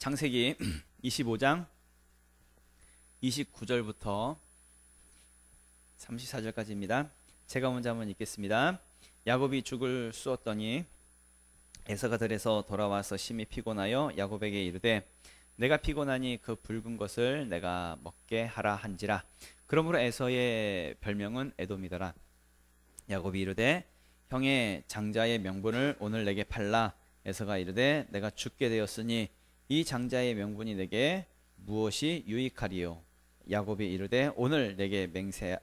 창세기 25장 29절부터 34절까지입니다. 제가 먼저 한번 읽겠습니다. 야곱이 죽을 쑤었더니 에서가 들에서 돌아와서 심히 피곤하여 야곱에게 이르되 내가 피곤하니 그 붉은 것을 내가 먹게 하라 한지라. 그러므로 에서의 별명은 에돔이더라. 야곱이 이르되 형의 장자의 명분을 오늘 내게 팔라. 에서가 이르되 내가 죽게 되었으니 이 장자의 명분이 내게 무엇이 유익하리요. 야곱이 이르되 오늘 내게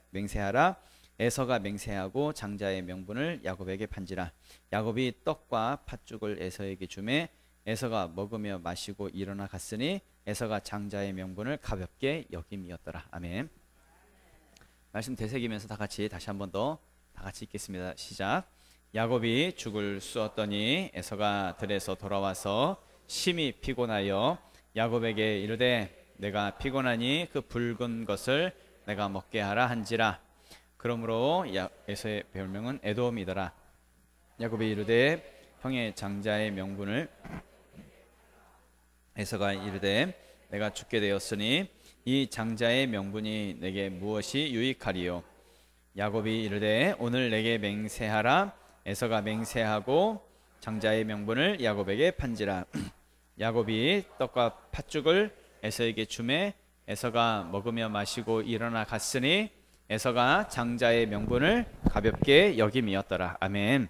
맹세하라. 에서가 맹세하고 장자의 명분을 야곱에게 판지라. 야곱이 떡과 팥죽을 에서에게 주매 에서가 먹으며 마시고 일어나 갔으니 에서가 장자의 명분을 가볍게 여김이었더라. 아멘. 말씀 되새기면서 다시 한 번 더 다같이 읽겠습니다. 시작. 야곱이 죽을 쑤었더니 에서가 들에서 돌아와서 심히 피곤하여 야곱에게 이르되 내가 피곤하니 그 붉은 것을 내가 먹게 하라 한지라. 그러므로 에서의 별명은 에돔이더라. 야곱이 이르되 형의 장자의 명분을 에서가 이르되 내가 죽게 되었으니 이 장자의 명분이 내게 무엇이 유익하리요. 야곱이 이르되 오늘 내게 맹세하라. 에서가 맹세하고 장자의 명분을 야곱에게 판지라. 야곱이 떡과 팥죽을 에서에게 주매 에서가 먹으며 마시고 일어나 갔으니 에서가 장자의 명분을 가볍게 여김이었더라. 아멘.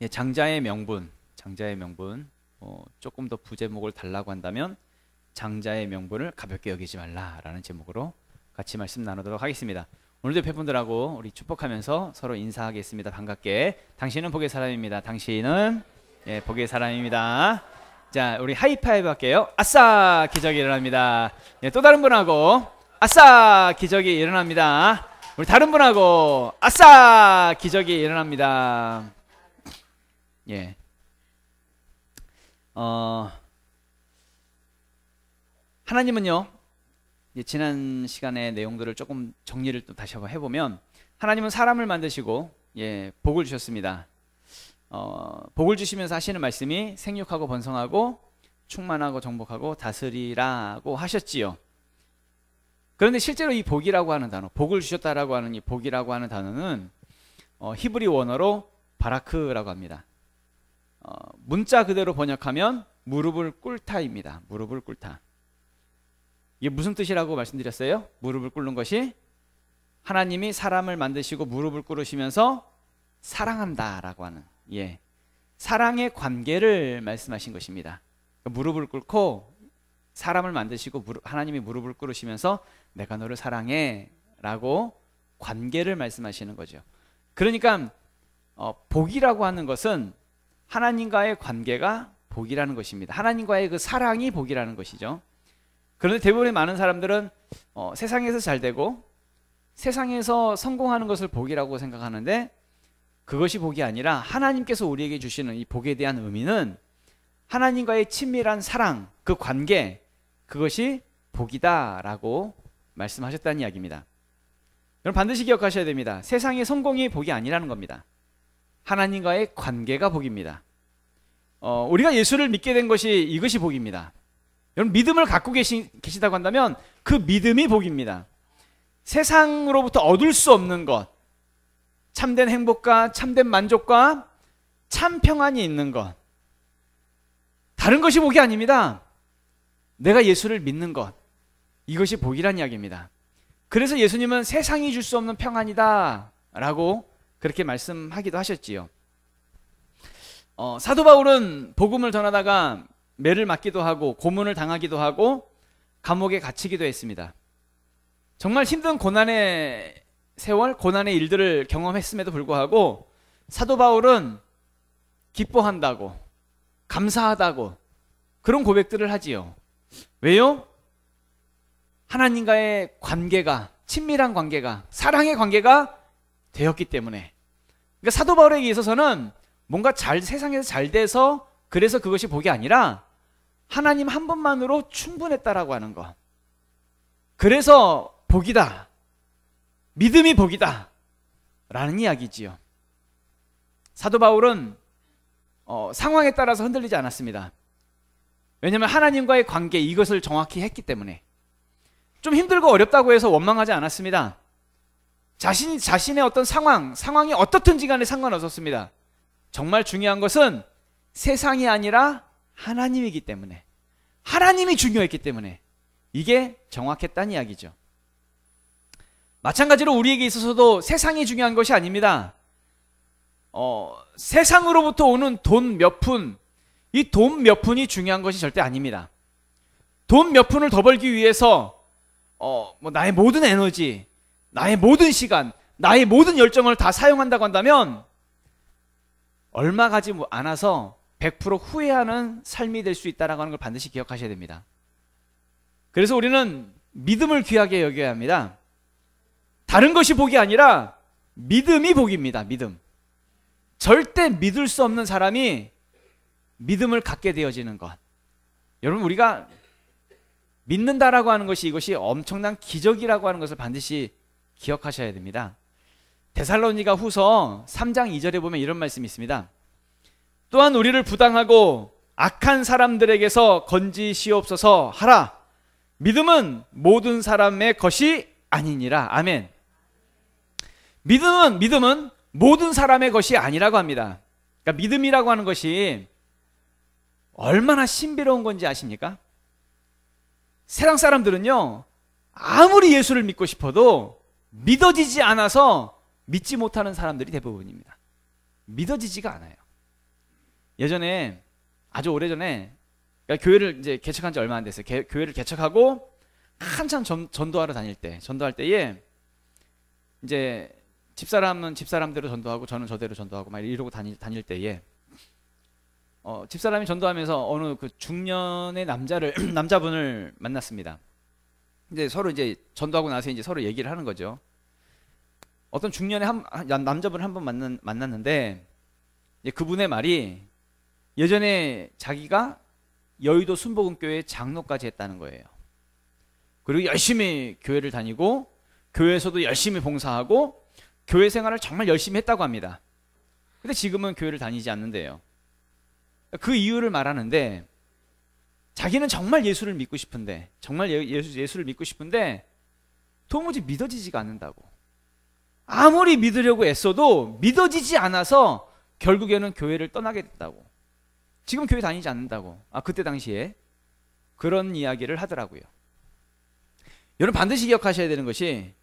예, 장자의 명분 조금 더 부제목을 달라고 한다면 장자의 명분을 가볍게 여기지 말라라는 제목으로 같이 말씀 나누도록 하겠습니다. 오늘도 팬분들하고 우리 축복하면서 서로 인사하겠습니다. 반갑게. 당신은 복의 사람입니다. 당신은 복의 사람입니다. 자, 우리 하이파이브 할게요. 아싸 기적이 일어납니다. 또 다른 분하고 아싸 기적이 일어납니다. 우리 다른 분하고 아싸 기적이 일어납니다. 예. 하나님은요, 지난 시간의 내용들을 조금 정리를 또 다시 한번 해보면 하나님은 사람을 만드시고 복을 주셨습니다. 복을 주시면서 하시는 말씀이 생육하고 번성하고 충만하고 정복하고 다스리라고 하셨지요. 그런데 실제로 이 복이라고 하는 단어, 복을 주셨다라고 하는 이 복이라고 하는 단어는 히브리 원어로 바라크라고 합니다. 문자 그대로 번역하면 무릎을 꿇다입니다. 무릎을 꿇다. 이게 무슨 뜻이라고 말씀드렸어요? 무릎을 꿇는 것이 하나님이 사람을 만드시고 무릎을 꿇으시면서 사랑한다라고 하는 사랑의 관계를 말씀하신 것입니다. 무릎을 꿇고 사람을 만드시고 하나님이 무릎을 꿇으시면서 내가 너를 사랑해 라고 관계를 말씀하시는 거죠. 그러니까 복이라고 하는 것은 하나님과의 관계가 복이라는 것입니다. 하나님과의 그 사랑이 복이라는 것이죠. 그런데 대부분의 많은 사람들은 세상에서 잘 되고 세상에서 성공하는 것을 복이라고 생각하는데 그것이 복이 아니라 하나님께서 우리에게 주시는 이 복에 대한 의미는 하나님과의 친밀한 사랑, 그 관계, 그것이 복이다라고 말씀하셨다는 이야기입니다. 여러분 반드시 기억하셔야 됩니다. 세상의 성공이 복이 아니라는 겁니다. 하나님과의 관계가 복입니다. 우리가 예수를 믿게 된 것이 이것이 복입니다. 여러분 믿음을 갖고 계시다고 한다면 그 믿음이 복입니다. 세상으로부터 얻을 수 없는 것, 참된 행복과 참된 만족과 참 평안이 있는 것, 다른 것이 복이 아닙니다. 내가 예수를 믿는 것, 이것이 복이란 이야기입니다. 그래서 예수님은 세상이 줄 수 없는 평안이다 라고 그렇게 말씀하기도 하셨지요. 사도 바울은 복음을 전하다가 매를 맞기도 하고 고문을 당하기도 하고 감옥에 갇히기도 했습니다. 정말 힘든 고난의 세월, 고난의 일들을 경험했음에도 불구하고 사도 바울은 기뻐한다고, 감사하다고 그런 고백들을 하지요. 왜요? 하나님과의 관계가, 친밀한 관계가, 사랑의 관계가 되었기 때문에. 그러니까 사도 바울에게 있어서는 뭔가 세상에서 잘 돼서 그래서 그것이 복이 아니라 하나님 한 분만으로 충분했다라고 하는 것. 그래서 복이다. 믿음이 복이다 라는 이야기지요. 사도 바울은 상황에 따라서 흔들리지 않았습니다. 왜냐하면 하나님과의 관계, 이것을 정확히 했기 때문에. 좀 힘들고 어렵다고 해서 원망하지 않았습니다. 자신의 어떤 상황이 어떻든지 간에 상관없었습니다. 정말 중요한 것은 세상이 아니라 하나님이기 때문에, 하나님이 중요했기 때문에 이게 정확했다는 이야기죠. 마찬가지로 우리에게 있어서도 세상이 중요한 것이 아닙니다. 세상으로부터 오는 돈 몇 푼, 이 돈 몇 푼이 중요한 것이 절대 아닙니다. 돈 몇 푼을 더 벌기 위해서 나의 모든 에너지, 나의 모든 시간, 나의 모든 열정을 다 사용한다고 한다면 얼마 가지 않아서 100% 후회하는 삶이 될 수 있다는 걸 반드시 기억하셔야 됩니다. 그래서 우리는 믿음을 귀하게 여겨야 합니다. 다른 것이 복이 아니라 믿음이 복입니다. 믿음. 절대 믿을 수 없는 사람이 믿음을 갖게 되어지는 것. 여러분, 우리가 믿는다라고 하는 것이, 이것이 엄청난 기적이라고 하는 것을 반드시 기억하셔야 됩니다. 데살로니가 후서 3장 2절에 보면 이런 말씀이 있습니다. 또한 우리를 부당하고 악한 사람들에게서 건지시옵소서 하라. 믿음은 모든 사람의 것이 아니니라. 아멘. 믿음은 모든 사람의 것이 아니라고 합니다. 그러니까 믿음이라고 하는 것이 얼마나 신비로운 건지 아십니까? 세상 사람들은요, 아무리 예수를 믿고 싶어도 믿어지지 않아서 믿지 못하는 사람들이 대부분입니다. 믿어지지가 않아요. 예전에, 아주 오래전에, 그러니까 교회를 이제 개척한 지 얼마 안 됐어요. 교회를 개척하고 한참 전도하러 전도할 때에 이제 집사람은 집사람대로 전도하고 저는 저대로 전도하고 막 이러고 다닐 때에 집사람이 전도하면서 어느 그 중년의 남자분을 만났습니다. 이제 서로 이제 전도하고 나서 이제 서로 얘기를 하는 거죠. 어떤 중년의 남자분을 한 번 만났는데 이제 그분의 말이 예전에 자기가 여의도 순복음교회 장로까지 했다는 거예요. 그리고 열심히 교회를 다니고 교회에서도 열심히 봉사하고 교회 생활을 정말 열심히 했다고 합니다. 근데 지금은 교회를 다니지 않는데요. 그 이유를 말하는데 자기는 정말 예수를 믿고 싶은데, 정말 예수를 믿고 싶은데 도무지 믿어지지가 않는다고. 아무리 믿으려고 애써도 믿어지지 않아서 결국에는 교회를 떠나게 됐다고. 지금 교회 다니지 않는다고. 그때 당시에 그런 이야기를 하더라고요. 여러분, 반드시 기억하셔야 되는 것이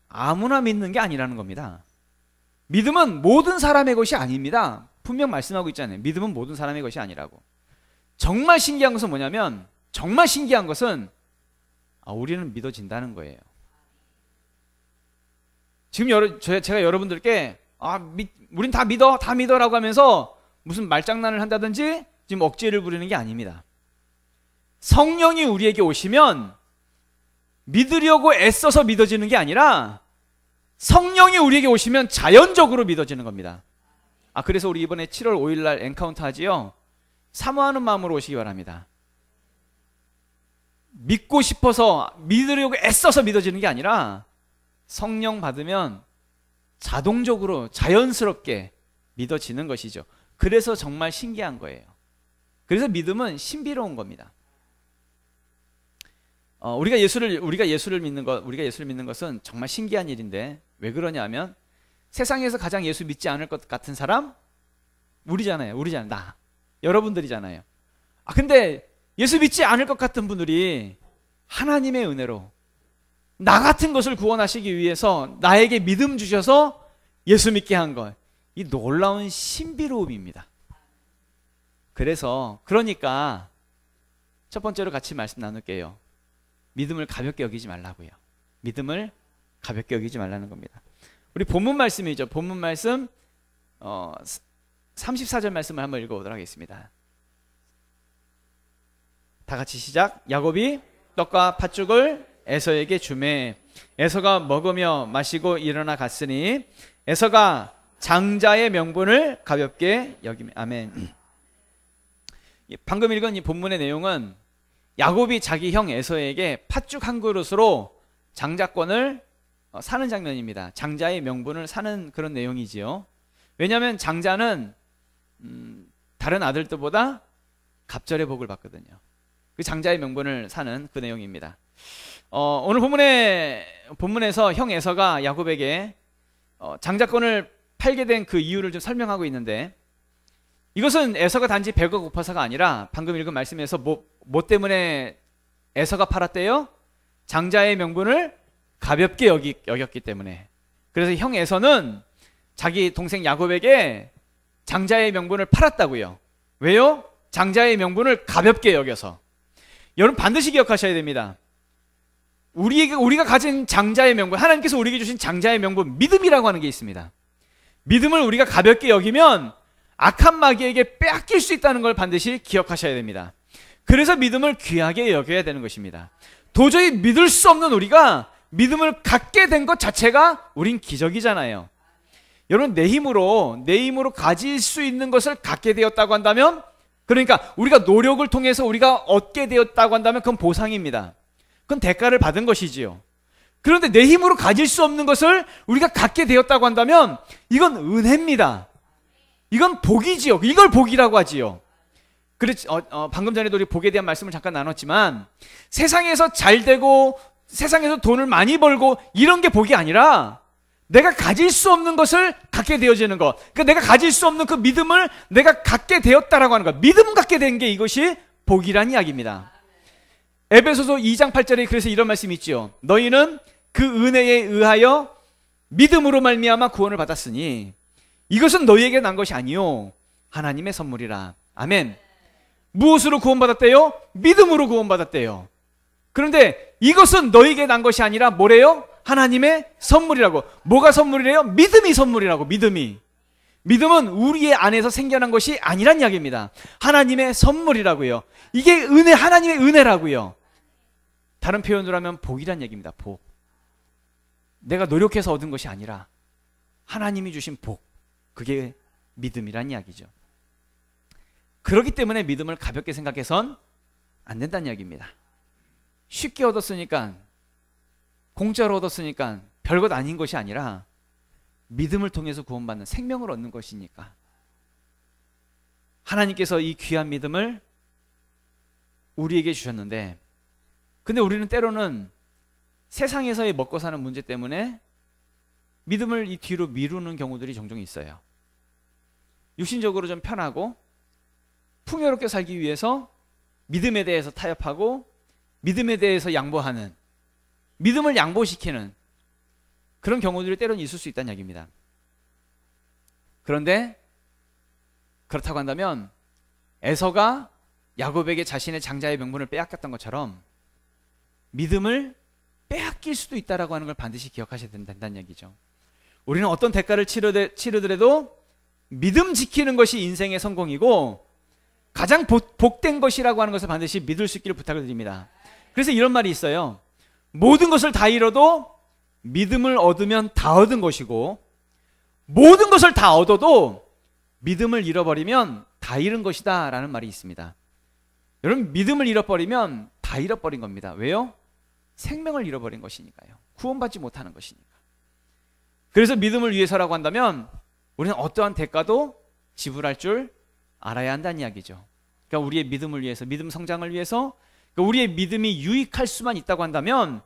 아무나 믿는 게 아니라는 겁니다. 믿음은 모든 사람의 것이 아닙니다. 분명 말씀하고 있잖아요. 믿음은 모든 사람의 것이 아니라고. 정말 신기한 것은 뭐냐면, 정말 신기한 것은 우리는 믿어진다는 거예요. 지금 제가 여러분들께 우린 다 믿어라고 하면서 무슨 말장난을 한다든지 지금 억지를 부리는 게 아닙니다. 성령이 우리에게 오시면 믿으려고 애써서 믿어지는 게 아니라 성령이 우리에게 오시면 자연적으로 믿어지는 겁니다. 그래서 우리 이번에 7월 5일 날 엔카운터 하지요. 사모하는 마음으로 오시기 바랍니다. 믿고 싶어서 믿으려고 애써서 믿어지는 게 아니라 성령 받으면 자동적으로 자연스럽게 믿어지는 것이죠. 그래서 정말 신기한 거예요. 그래서 믿음은 신비로운 겁니다. 우리가 예수를 믿는 것은 정말 신기한 일인데, 왜 그러냐면 세상에서 가장 예수 믿지 않을 것 같은 사람 우리잖아요. 나 여러분들이잖아요. 근데 예수 믿지 않을 것 같은 분들이 하나님의 은혜로 나 같은 것을 구원하시기 위해서 나에게 믿음 주셔서 예수 믿게 한 것, 이 놀라운 신비로움입니다. 그러니까 첫 번째로 같이 말씀 나눌게요. 믿음을 가볍게 여기지 말라고요. 믿음을 가볍게 여기지 말라는 겁니다. 우리 본문 말씀이죠. 본문 말씀 34절 말씀을 한번 읽어보도록 하겠습니다. 다 같이 시작. 야곱이 떡과 팥죽을 에서에게 주매 에서가 먹으며 마시고 일어나 갔으니 에서가 장자의 명분을 가볍게 여기매. 아멘. 방금 읽은 이 본문의 내용은 야곱이 자기 형 에서에게 팥죽 한 그릇으로 장자권을 사는 장면입니다. 장자의 명분을 사는 그런 내용이지요. 왜냐하면 장자는 다른 아들들보다 갑절의 복을 받거든요. 그 장자의 명분을 사는 그 내용입니다. 오늘 본문에서 형 에서가 야곱에게 장자권을 팔게 된 그 이유를 좀 설명하고 있는데, 이것은 에서가 단지 배가 고파서가 아니라 방금 읽은 말씀에서 뭐 때문에 에서가 팔았대요? 장자의 명분을 가볍게 여겼기 때문에. 그래서 형 에서는 자기 동생 야곱에게 장자의 명분을 팔았다고요. 왜요? 장자의 명분을 가볍게 여겨서. 여러분 반드시 기억하셔야 됩니다. 우리가 가진 장자의 명분, 하나님께서 우리에게 주신 장자의 명분, 믿음이라고 하는 게 있습니다. 믿음을 우리가 가볍게 여기면 악한 마귀에게 빼앗길 수 있다는 걸 반드시 기억하셔야 됩니다. 그래서 믿음을 귀하게 여겨야 되는 것입니다. 도저히 믿을 수 없는 우리가 믿음을 갖게 된 것 자체가 우린 기적이잖아요. 여러분 내 힘으로 가질 수 있는 것을 갖게 되었다고 한다면, 그러니까 우리가 노력을 통해서 우리가 얻게 되었다고 한다면 그건 보상입니다. 그건 대가를 받은 것이지요. 그런데 내 힘으로 가질 수 없는 것을 우리가 갖게 되었다고 한다면 이건 은혜입니다. 이건 복이지요. 이걸 복이라고 하지요. 방금 전에도 우리 복에 대한 말씀을 잠깐 나눴지만, 세상에서 잘 되고 세상에서 돈을 많이 벌고 이런 게 복이 아니라 내가 가질 수 없는 것을 갖게 되어지는 것. 그러니까 내가 가질 수 없는 그 믿음을 내가 갖게 되었다라고 하는 것. 믿음 갖게 된 게 이것이 복이란 이야기입니다. 에베소서 2장 8절에 그래서 이런 말씀이 있죠. 너희는 그 은혜에 의하여 믿음으로 말미암아 구원을 받았으니 이것은 너희에게 난 것이 아니요 하나님의 선물이라. 아멘. 무엇으로 구원받았대요? 믿음으로 구원받았대요. 그런데 이것은 너희에게 난 것이 아니라 뭐래요? 하나님의 선물이라고. 뭐가 선물이래요? 믿음이 선물이라고. 믿음은 우리의 안에서 생겨난 것이 아니란 이야기입니다. 하나님의 선물이라고요. 이게 은혜, 하나님의 은혜라고요. 다른 표현으로 하면 복이란 얘기입니다. 복. 내가 노력해서 얻은 것이 아니라 하나님이 주신 복. 그게 믿음이란 이야기죠. 그렇기 때문에 믿음을 가볍게 생각해선 안 된다는 이야기입니다. 쉽게 얻었으니까, 공짜로 얻었으니까 별것 아닌 것이 아니라 믿음을 통해서 구원받는 생명을 얻는 것이니까. 하나님께서 이 귀한 믿음을 우리에게 주셨는데, 근데 우리는 때로는 세상에서의 먹고 사는 문제 때문에 믿음을 이 뒤로 미루는 경우들이 종종 있어요. 육신적으로 좀 편하고 풍요롭게 살기 위해서 믿음에 대해서 타협하고 믿음에 대해서 양보하는, 믿음을 양보시키는 그런 경우들이 때로는 있을 수 있다는 이야기입니다. 그런데 그렇다고 한다면 에서가 야곱에게 자신의 장자의 명분을 빼앗겼던 것처럼 믿음을 빼앗길 수도 있다라고 하는 걸 반드시 기억하셔야 된다는 얘기죠. 우리는 어떤 대가를 치르더라도 믿음 지키는 것이 인생의 성공이고 가장 복된 것이라고 하는 것을 반드시 믿을 수 있기를 부탁을 드립니다. 그래서 이런 말이 있어요. 모든 것을 다 잃어도 믿음을 얻으면 다 얻은 것이고, 모든 것을 다 얻어도 믿음을 잃어버리면 다 잃은 것이다 라는 말이 있습니다. 여러분, 믿음을 잃어버리면 다 잃어버린 겁니다. 왜요? 생명을 잃어버린 것이니까요. 구원받지 못하는 것이니까. 그래서 믿음을 위해서라고 한다면 우리는 어떠한 대가도 지불할 줄 알아야 한다는 이야기죠. 그러니까 우리의 믿음을 위해서, 믿음 성장을 위해서, 그러니까 우리의 믿음이 유익할 수만 있다고 한다면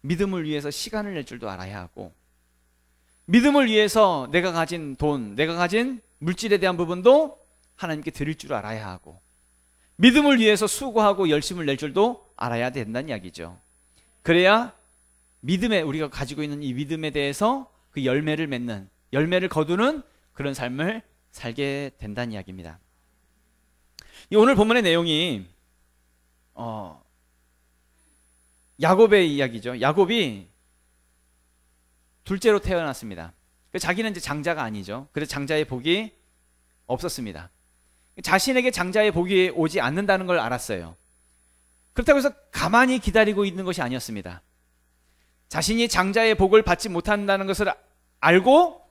믿음을 위해서 시간을 낼 줄도 알아야 하고, 믿음을 위해서 내가 가진 돈, 내가 가진 물질에 대한 부분도 하나님께 드릴 줄 알아야 하고, 믿음을 위해서 수고하고 열심을 낼 줄도 알아야 된다는 이야기죠. 그래야 믿음에, 우리가 가지고 있는 이 믿음에 대해서 그 열매를 맺는, 열매를 거두는 그런 삶을 살게 된다는 이야기입니다. 오늘 본문의 내용이 야곱의 이야기죠. 야곱이 둘째로 태어났습니다. 자기는 이제 장자가 아니죠. 그래서 장자의 복이 없었습니다. 자신에게 장자의 복이 오지 않는다는 걸 알았어요. 그렇다고 해서 가만히 기다리고 있는 것이 아니었습니다. 자신이 장자의 복을 받지 못한다는 것을 알고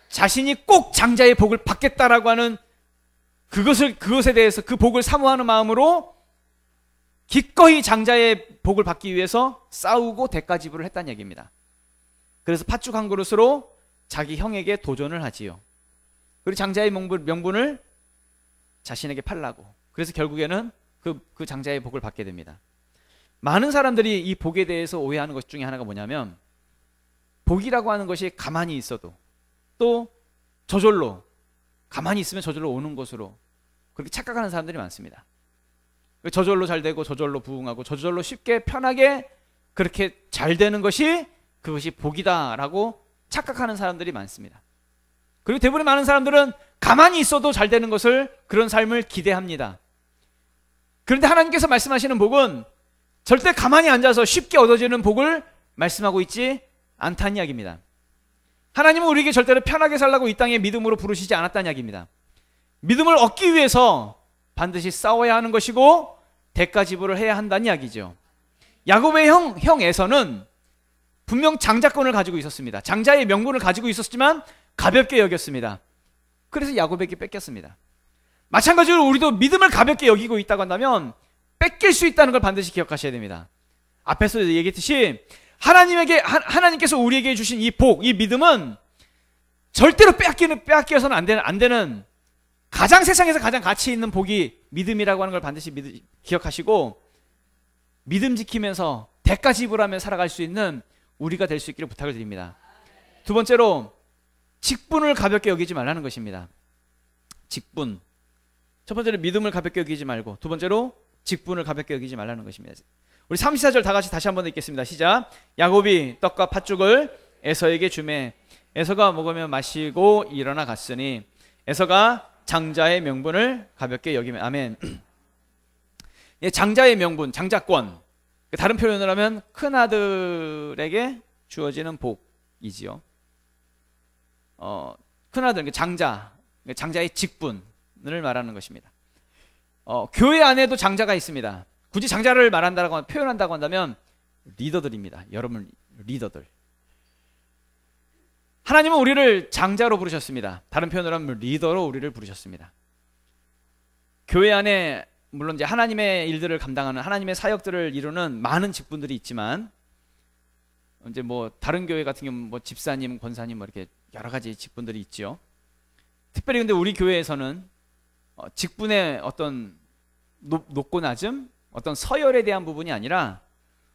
자신이 꼭 장자의 복을 받겠다라고 하는 그것에 대해서, 그 복을 사모하는 마음으로 기꺼이 장자의 복을 받기 위해서 싸우고 대가 지불을 했다는 얘기입니다. 그래서 팥죽 한 그릇으로 자기 형에게 도전을 하지요. 그리고 장자의 명분을 자신에게 팔라고. 그래서 결국에는 그 장자의 복을 받게 됩니다. 많은 사람들이 이 복에 대해서 오해하는 것 중에 하나가 뭐냐면, 복이라고 하는 것이 가만히 있어도, 또 저절로, 가만히 있으면 저절로 오는 것으로 그렇게 착각하는 사람들이 많습니다. 저절로 잘 되고 저절로 부흥하고 저절로 쉽게 편하게 그렇게 잘 되는 것이, 그것이 복이다라고 착각하는 사람들이 많습니다. 그리고 대부분의 많은 사람들은 가만히 있어도 잘 되는 것을, 그런 삶을 기대합니다. 그런데 하나님께서 말씀하시는 복은 절대 가만히 앉아서 쉽게 얻어지는 복을 말씀하고 있지 않다는 이야기입니다. 하나님은 우리에게 절대로 편하게 살라고 이 땅에 믿음으로 부르시지 않았다는 이야기입니다. 믿음을 얻기 위해서 반드시 싸워야 하는 것이고 대가 지불을 해야 한다는 이야기죠. 야곱의 형 에서는 분명 장자권을 가지고 있었습니다. 장자의 명분을 가지고 있었지만 가볍게 여겼습니다. 그래서 야곱에게 뺏겼습니다. 마찬가지로 우리도 믿음을 가볍게 여기고 있다고 한다면 뺏길 수 있다는 걸 반드시 기억하셔야 됩니다. 앞에서 얘기했듯이 하나님께서 우리에게 주신 이 복, 이 믿음은 절대로 빼앗겨서는 안 되는, 세상에서 가장 가치 있는 복이 믿음이라고 하는 걸 반드시 기억하시고, 믿음 지키면서 대가 지불하며 살아갈 수 있는 우리가 될 수 있기를 부탁을 드립니다. 두 번째로, 직분을 가볍게 여기지 말라는 것입니다. 직분. 첫 번째로 믿음을 가볍게 여기지 말고, 두 번째로 직분을 가볍게 여기지 말라는 것입니다. 우리 34절 다 같이 다시 한번 읽겠습니다. 시작. 야곱이 떡과 팥죽을 에서에게 주매 에서가 먹으며 마시고 일어나 갔으니 에서가 장자의 명분을 가볍게 여기며. 아멘. 예, 장자의 명분, 장자권, 다른 표현을 하면 큰아들에게 주어지는 복이지요. 큰아들, 장자의 직분을 말하는 것입니다. 교회 안에도 장자가 있습니다. 굳이 장자를 표현한다고 한다면 리더들입니다. 여러분 리더들. 하나님은 우리를 장자로 부르셨습니다. 다른 표현으로 하면 리더로 우리를 부르셨습니다. 교회 안에 물론 이제 하나님의 일들을 감당하는, 하나님의 사역들을 이루는 많은 직분들이 있지만, 이제 뭐 다른 교회 같은 경우는 뭐 집사님, 권사님 뭐 이렇게 여러 가지 직분들이 있죠. 특별히 근데 우리 교회에서는 직분의 어떤 높고 낮음, 어떤 서열에 대한 부분이 아니라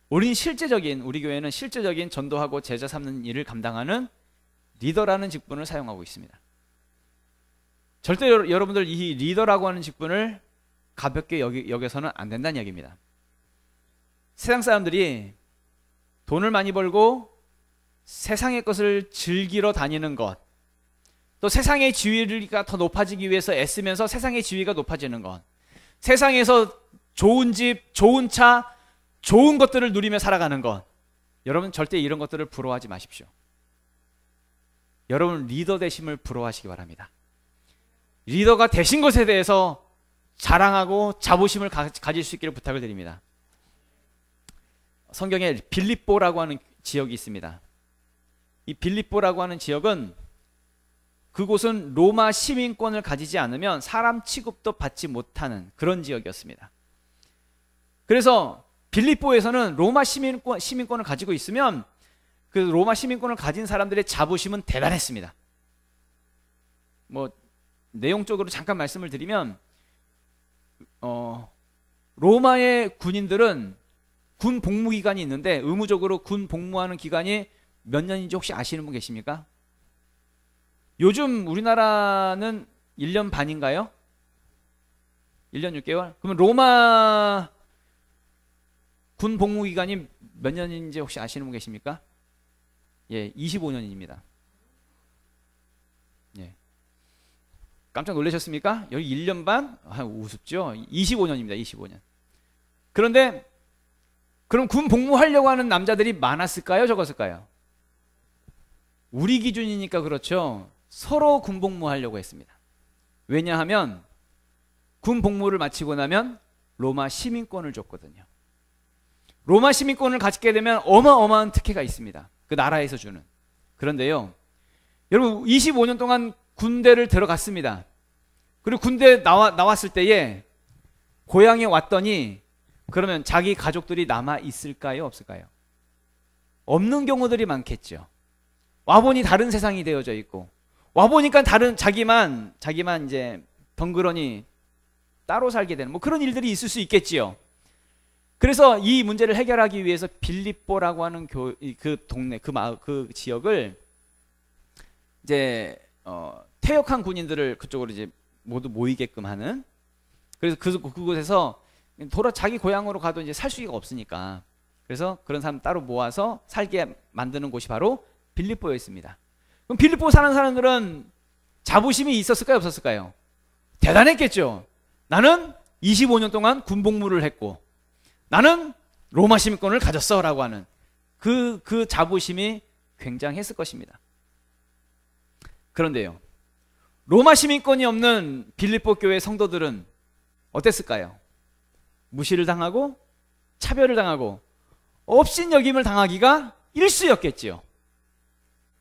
우리 교회는 실제적인 전도하고 제자 삼는 일을 감당하는 리더라는 직분을 사용하고 있습니다. 절대 여러분들 이 리더라고 하는 직분을 가볍게 여겨서는 안 된다는 이야기입니다. 세상 사람들이 돈을 많이 벌고 세상의 것을 즐기러 다니는 것, 또 세상의 지위가 더 높아지기 위해서 애쓰면서 세상의 지위가 높아지는 것, 세상에서 좋은 집, 좋은 차, 좋은 것들을 누리며 살아가는 것, 여러분 절대 이런 것들을 부러워하지 마십시오. 여러분 리더 되심을 부러워하시기 바랍니다. 리더가 되신 것에 대해서 자랑하고 자부심을 가질 수 있기를 부탁을 드립니다. 성경에 빌립보라고 하는 지역이 있습니다. 이 빌립보라고 하는 지역은, 그곳은 로마 시민권을 가지지 않으면 사람 취급도 받지 못하는 그런 지역이었습니다. 그래서 빌립보에서는 로마 시민권을 가지고 있으면 그 로마 시민권을 가진 사람들의 자부심은 대단했습니다. 뭐 내용적으로 잠깐 말씀을 드리면, 로마의 군인들은 군 복무 기간이 있는데 의무적으로 군 복무하는 기간이 몇 년인지 혹시 아시는 분 계십니까? 요즘 우리나라는 1년 반인가요? 1년 6개월? 그러면 로마 군 복무 기간이 몇 년인지 혹시 아시는 분 계십니까? 예, 25년입니다. 예. 깜짝 놀라셨습니까? 여기 1년 반? 우습죠? 25년입니다. 25년. 그런데 그럼 군 복무하려고 하는 남자들이 많았을까요? 적었을까요? 우리 기준이니까 그렇죠. 서로 군 복무하려고 했습니다. 왜냐하면 군 복무를 마치고 나면 로마 시민권을 줬거든요. 로마 시민권을 갖게 되면 어마어마한 특혜가 있습니다. 그 나라에서 주는. 그런데요, 여러분 25년 동안 군대를 들어갔습니다. 그리고 군대 나왔을 때에 고향에 왔더니 그러면 자기 가족들이 남아 있을까요? 없을까요? 없는 경우들이 많겠죠. 와보니 다른 세상이 되어져 있고, 와보니까 자기만 이제 덩그러니 따로 살게 되는 뭐 그런 일들이 있을 수 있겠지요. 그래서 이 문제를 해결하기 위해서 빌립보라고 하는 그 동네, 그 지역을 이제 퇴역한 군인들을 그쪽으로 이제 모두 모이게끔 하는, 그래서 그곳에서 자기 고향으로 가도 이제 살 수가 없으니까 그래서 그런 사람 따로 모아서 살게 만드는 곳이 바로 빌립보였습니다. 그럼 빌립보 사는 사람들은 자부심이 있었을까요, 없었을까요? 대단했겠죠. 나는 25년 동안 군복무를 했고 나는 로마 시민권을 가졌어 라고 하는 그 자부심이 굉장했을 것입니다. 그런데요, 로마 시민권이 없는 빌립보 교회 성도들은 어땠을까요? 무시를 당하고 차별을 당하고 업신여김을 당하기가 일쑤였겠지요.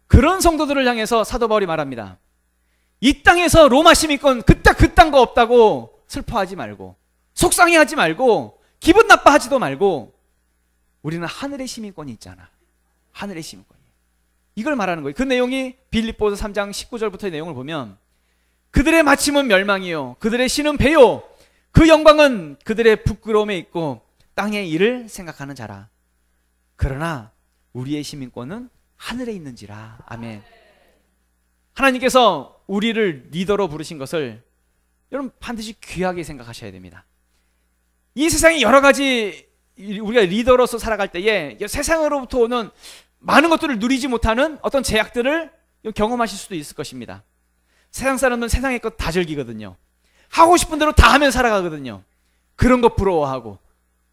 그런 성도들을 향해서 사도 바울이 말합니다. 이 땅에서 로마 시민권 그딴 거 없다고 슬퍼하지 말고 속상해하지 말고 기분 나빠하지도 말고 우리는 하늘의 시민권이 있잖아. 하늘의 시민권이. 이걸 말하는 거예요. 그 내용이 빌립보서 3장 19절부터의 내용을 보면 그들의 마침은 멸망이요 그들의 신은 배요 그 영광은 그들의 부끄러움에 있고 땅의 일을 생각하는 자라. 그러나 우리의 시민권은 하늘에 있는지라. 아멘. 하나님께서 우리를 리더로 부르신 것을 여러분 반드시 귀하게 생각하셔야 됩니다. 이 세상에 여러 가지 우리가 리더로서 살아갈 때에 세상으로부터 오는 많은 것들을 누리지 못하는 어떤 제약들을 경험하실 수도 있을 것입니다. 세상 사람은 세상의 것 다 즐기거든요. 하고 싶은 대로 다 하면 살아가거든요. 그런 것 부러워하고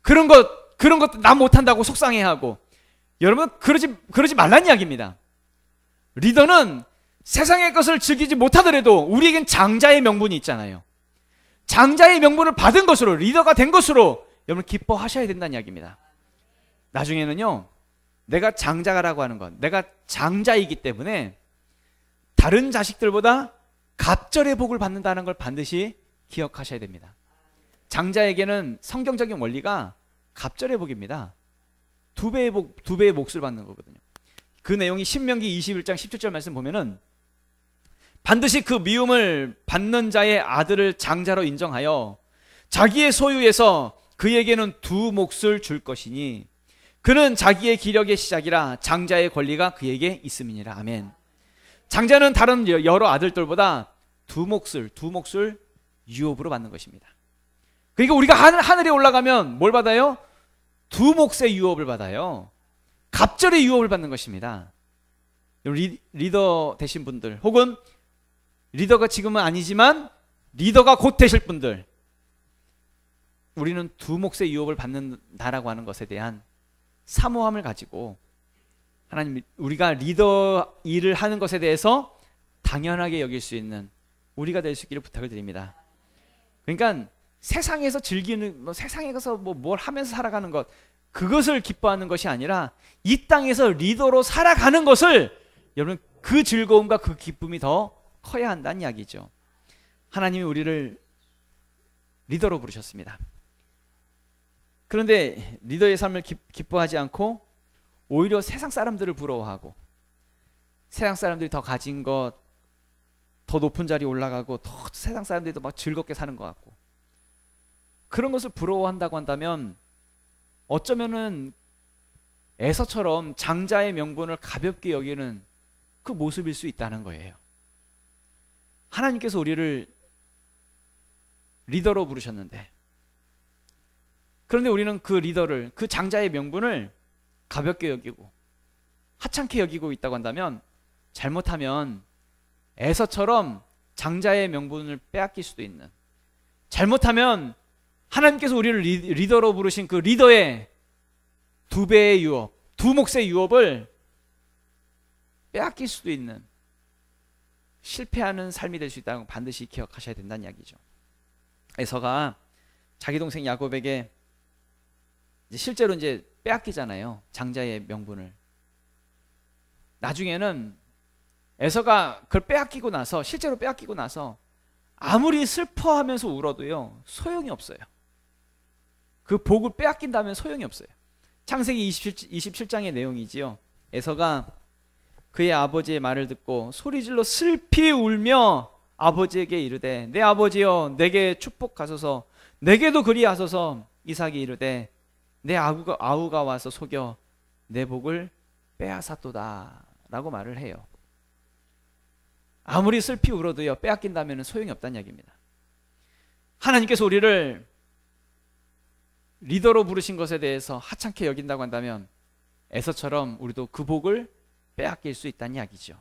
그런 것 나 못한다고 속상해하고. 여러분 그러지 말란 이야기입니다. 리더는 세상의 것을 즐기지 못하더라도 우리에겐 장자의 명분이 있잖아요. 장자의 명분을 받은 것으로 리더가 된 것으로 여러분 기뻐하셔야 된다는 이야기입니다. 나중에는요, 내가 장자라고 하는 건 내가 장자이기 때문에 다른 자식들보다 갑절의 복을 받는다는 걸 반드시 기억하셔야 됩니다. 장자에게는 성경적인 원리가 갑절의 복입니다. 두 배의 몫을 받는 거거든요. 그 내용이 신명기 21장 17절 말씀 보면은 반드시 그 미움을 받는 자의 아들을 장자로 인정하여 자기의 소유에서 그에게는 두 몫을 줄 것이니 그는 자기의 기력의 시작이라 장자의 권리가 그에게 있음이니라. 아멘. 장자는 다른 여러 아들들보다 두 몫을 유업으로 받는 것입니다. 그러니까 우리가 하늘에 올라가면 뭘 받아요? 두 몫의 유업을 받아요. 갑절의 유업을 받는 것입니다. 리더 되신 분들 혹은 리더가 지금은 아니지만 리더가 곧 되실 분들, 우리는 두 몫의 유업을 받는다라고 하는 것에 대한 사모함을 가지고 하나님, 우리가 리더 일을 하는 것에 대해서 당연하게 여길 수 있는 우리가 될 수 있기를 부탁을 드립니다. 그러니까 세상에서 즐기는 세상에서 뭘 하면서 살아가는 것, 그것을 기뻐하는 것이 아니라 이 땅에서 리더로 살아가는 것을, 여러분 그 즐거움과 그 기쁨이 더 커야 한다는 이야기죠. 하나님이 우리를 리더로 부르셨습니다. 그런데 리더의 삶을 기뻐하지 않고 오히려 세상 사람들을 부러워하고, 세상 사람들이 더 가진 것, 더 높은 자리에 올라가고, 더 세상 사람들이 더 막 즐겁게 사는 것 같고, 그런 것을 부러워한다고 한다면 어쩌면은 에서처럼 장자의 명분을 가볍게 여기는 그 모습일 수 있다는 거예요. 하나님께서 우리를 리더로 부르셨는데, 그런데 우리는 그 리더를, 그 장자의 명분을 가볍게 여기고 하찮게 여기고 있다고 한다면, 잘못하면 에서처럼 장자의 명분을 빼앗길 수도 있는, 잘못하면 하나님께서 우리를 리더로 부르신 그 리더의 두 배의 유업, 두 몫의 유업을 빼앗길 수도 있는 실패하는 삶이 될 수 있다는 걸 반드시 기억하셔야 된다는 이야기죠. 에서가 자기 동생 야곱에게 실제로 이제 빼앗기잖아요. 장자의 명분을. 나중에는 에서가 그걸 빼앗기고 나서, 실제로 빼앗기고 나서 아무리 슬퍼하면서 울어도요, 소용이 없어요. 그 복을 빼앗긴다면 소용이 없어요. 창세기 27장의 내용이지요. 에서가 그의 아버지의 말을 듣고 소리질러 슬피 울며 아버지에게 이르되 내 아버지여 내게 축복하소서. 내게도 그리하소서. 이삭이 이르되 내 아우가 와서 속여 내 복을 빼앗았도다 라고 말을 해요. 아무리 슬피 울어도요, 빼앗긴다면 소용이 없다는 이야기입니다. 하나님께서 우리를 리더로 부르신 것에 대해서 하찮게 여긴다고 한다면 에서처럼 우리도 그 복을 빼앗길 수 있다는 이야기죠.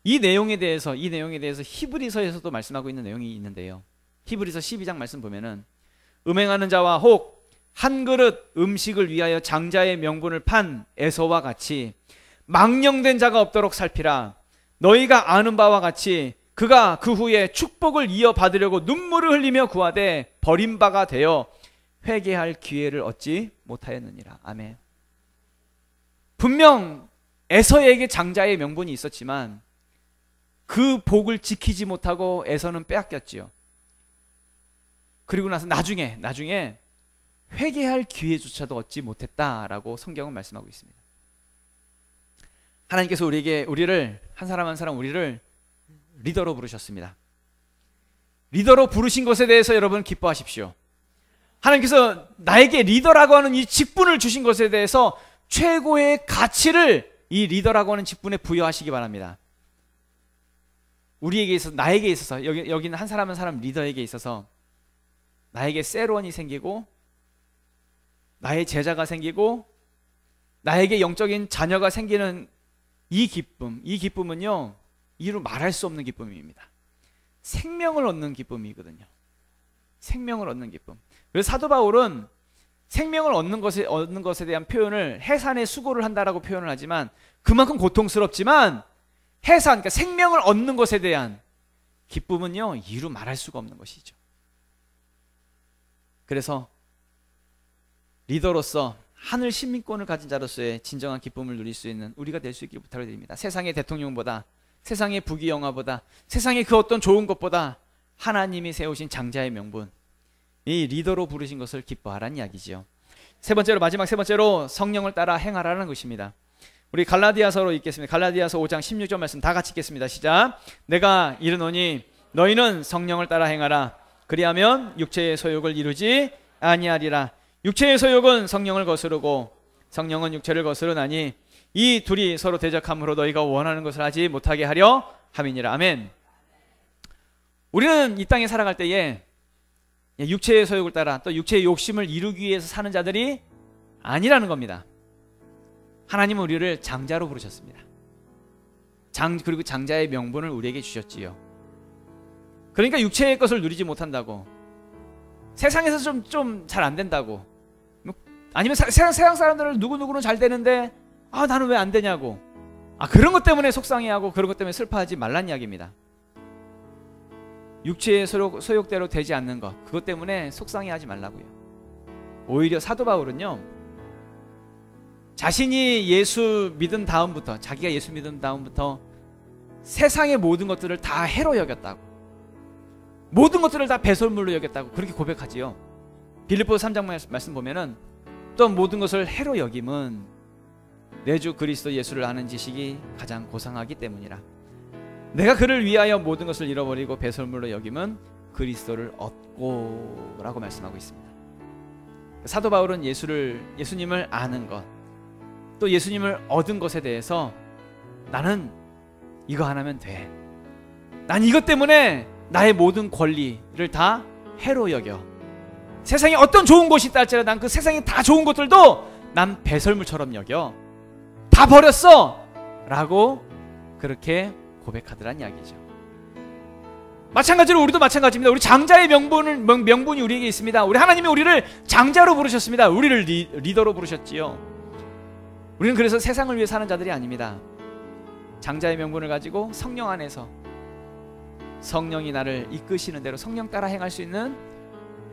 이 내용에 대해서 히브리서에서도 말씀하고 있는 내용이 있는데요. 히브리서 12장 말씀 보면은 음행하는 자와 혹 한 그릇 음식을 위하여 장자의 명분을 판 에서와 같이 망령된 자가 없도록 살피라. 너희가 아는 바와 같이 그가 그 후에 축복을 이어받으려고 눈물을 흘리며 구하되 버림바가 되어 회개할 기회를 얻지 못하였느니라. 아멘. 분명 에서에게 장자의 명분이 있었지만 그 복을 지키지 못하고 에서는 빼앗겼지요. 그리고 나서 나중에 회개할 기회조차도 얻지 못했다라고 성경은 말씀하고 있습니다. 하나님께서 우리를 한 사람 한 사람 우리를 리더로 부르셨습니다. 리더로 부르신 것에 대해서 여러분 기뻐하십시오. 하나님께서 나에게 리더라고 하는 이 직분을 주신 것에 대해서 최고의 가치를 이 리더라고 하는 직분에 부여하시기 바랍니다. 우리에게 있어서, 나에게 있어서, 여기는 한 사람 한 사람 리더에게 있어서 나에게 셀원이 생기고 나의 제자가 생기고 나에게 영적인 자녀가 생기는 이 기쁨은요, 이루 말할 수 없는 기쁨입니다. 생명을 얻는 기쁨이거든요. 생명을 얻는 기쁨. 그래서 사도 바울은 생명을 얻는 것에 대한 표현을 해산의 수고를 한다라고 표현을 하지만 그만큼 고통스럽지만 그러니까 생명을 얻는 것에 대한 기쁨은요, 이루 말할 수가 없는 것이죠. 그래서 리더로서 하늘 시민권을 가진 자로서의 진정한 기쁨을 누릴 수 있는 우리가 될 수 있기를 부탁드립니다. 세상의 대통령보다, 세상의 부귀영화보다, 세상의 그 어떤 좋은 것보다 하나님이 세우신 장자의 명분, 이 리더로 부르신 것을 기뻐하라는 이야기지요. 마지막 세 번째로 성령을 따라 행하라는 것입니다. 우리 갈라디아서로 읽겠습니다. 갈라디아서 5장 16절 말씀 다 같이 읽겠습니다. 시작. 내가 이르노니 너희는 성령을 따라 행하라. 그리하면 육체의 소욕을 이루지 아니하리라. 육체의 소욕은 성령을 거스르고 성령은 육체를 거스르나니 이 둘이 서로 대적함으로 너희가 원하는 것을 하지 못하게 하려 함이니라. 아멘. 우리는 이 땅에 살아갈 때에 육체의 소욕을 따라 또 육체의 욕심을 이루기 위해서 사는 자들이 아니라는 겁니다. 하나님은 우리를 장자로 부르셨습니다. 그리고 장자의 명분을 우리에게 주셨지요. 그러니까 육체의 것을 누리지 못한다고, 세상에서 좀 잘 안 된다고, 아니면 세상 사람들은 누구누구는 잘 되는데 나는 왜 안 되냐고, 그런 것 때문에 속상해하고 그런 것 때문에 슬퍼하지 말란 이야기입니다. 육체의 소욕대로 되지 않는 것, 그것 때문에 속상해하지 말라고요. 오히려 사도 바울은요, 자신이 예수 믿은 다음부터, 자기가 예수 믿은 다음부터 세상의 모든 것들을 다 해로 여겼다고, 모든 것들을 다 배설물로 여겼다고 그렇게 고백하지요. 빌립보서 3장 말씀 보면은 또 모든 것을 해로 여김은 내 주 그리스도 예수를 아는 지식이 가장 고상하기 때문이라. 내가 그를 위하여 모든 것을 잃어버리고 배설물로 여김은 그리스도를 얻고 라고 말씀하고 있습니다. 사도 바울은 예수님을 아는 것, 또 예수님을 얻은 것에 대해서 나는 이거 하나면 돼, 난 이것 때문에 나의 모든 권리를 다 해로 여겨, 세상에 어떤 좋은 것이 있다 할지라도 난 그 세상에 다 좋은 것들도 난 배설물처럼 여겨, 다 버렸어 라고 그렇게 고백하더란 이야기죠. 마찬가지로 우리도 마찬가지입니다. 우리 장자의 명분이 우리에게 있습니다. 우리 하나님이 우리를 장자로 부르셨습니다. 우리를 리더로 부르셨지요. 우리는 그래서 세상을 위해 사는 자들이 아닙니다. 장자의 명분을 가지고 성령 안에서 성령이 나를 이끄시는 대로 성령 따라 행할 수 있는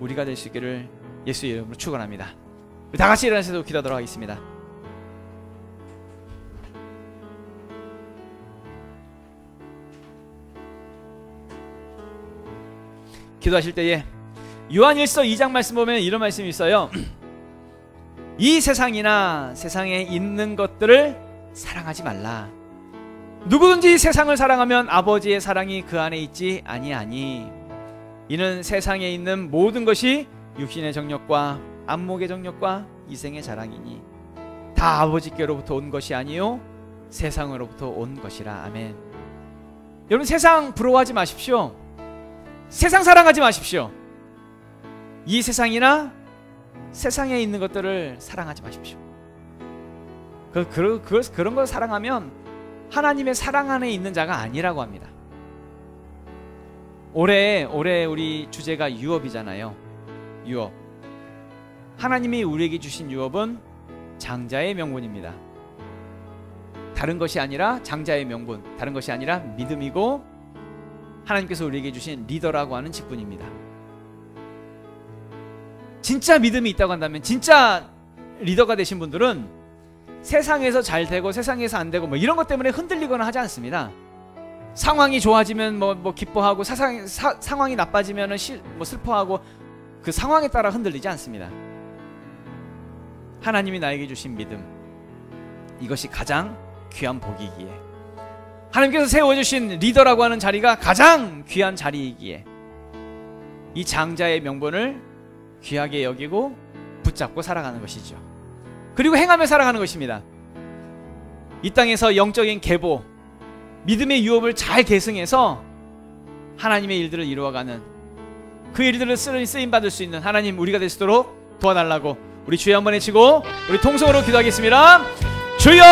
우리가 될 수 있기를 예수의 이름으로 축원합니다. 우리 다 같이 일어나셔서 기도하도록 하겠습니다. 기도하실 때에 요한일서 2장 말씀 보면 이런 말씀이 있어요. 이 세상이나 세상에 있는 것들을 사랑하지 말라. 누구든지 세상을 사랑하면 아버지의 사랑이 그 안에 있지 아니하니 이는 세상에 있는 모든 것이 육신의 정욕과 안목의 정욕과 이생의 자랑이니 다 아버지께로부터 온 것이 아니요 세상으로부터 온 것이라. 아멘. 여러분, 세상 부러워하지 마십시오. 세상 사랑하지 마십시오. 이 세상이나 세상에 있는 것들을 사랑하지 마십시오. 그런 걸 사랑하면 하나님의 사랑 안에 있는 자가 아니라고 합니다. 올해 우리 주제가 유업이잖아요. 유업. 하나님이 우리에게 주신 유업은 장자의 명분입니다. 다른 것이 아니라 장자의 명분, 다른 것이 아니라 믿음이고 하나님께서 우리에게 주신 리더라고 하는 직분입니다. 진짜 믿음이 있다고 한다면, 진짜 리더가 되신 분들은 세상에서 잘 되고 세상에서 안 되고 뭐 이런 것 때문에 흔들리거나 하지 않습니다. 상황이 좋아지면 뭐 기뻐하고 상황이 나빠지면 슬퍼하고 그 상황에 따라 흔들리지 않습니다. 하나님이 나에게 주신 믿음, 이것이 가장 귀한 복이기에, 하나님께서 세워주신 리더라고 하는 자리가 가장 귀한 자리이기에 이 장자의 명분을 귀하게 여기고 붙잡고 살아가는 것이죠. 그리고 행하며 살아가는 것입니다. 이 땅에서 영적인 계보, 믿음의 유업을 잘 계승해서 하나님의 일들을 이루어가는, 그 일들을 쓰임받을 수 있는 하나님 우리가 될 수 있도록 도와달라고 우리 주여 한번 외치고 우리 통성으로 기도하겠습니다. 주여!